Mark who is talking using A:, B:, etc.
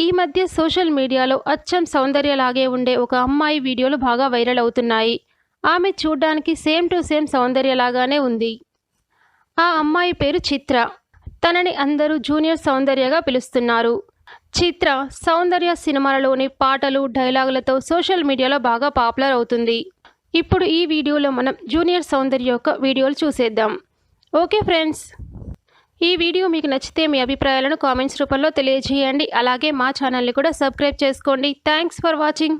A: ఈ మధ్య సోషల్ మీడియాలో అచ్చం సౌందర్యలాగే ఉండే ఒక అమ్మాయి వీడియోలు బాగా వైరల్ అవుతున్నాయి. ఆమె చూడ్డానికి సేమ్ టు సేమ్ సౌందర్యలాగానే ఉంది. ఆ అమ్మాయి పేరు చిత్ర. తనని అందరూ జూనియర్ సౌందర్యగా పిలుస్తున్నారు. చిత్ర సౌందర్య సినిమాలలోని పాటలు, డైలాగులతో సోషల్ మీడియాలో బాగా పాపులర్ అవుతుంది. ఇప్పుడు ఈ వీడియోలో మనం జూనియర్ సౌందర్య యొక్క వీడియోలు చూసేద్దాం. ఓకే ఫ్రెండ్స్, ఈ వీడియో మీకు నచ్చితే మీ అభిప్రాయాలను కామెంట్స్ రూపంలో తెలియజేయండి. అలాగే మా ఛానల్ని కూడా సబ్స్క్రైబ్ చేసుకోండి. Thanks for watching.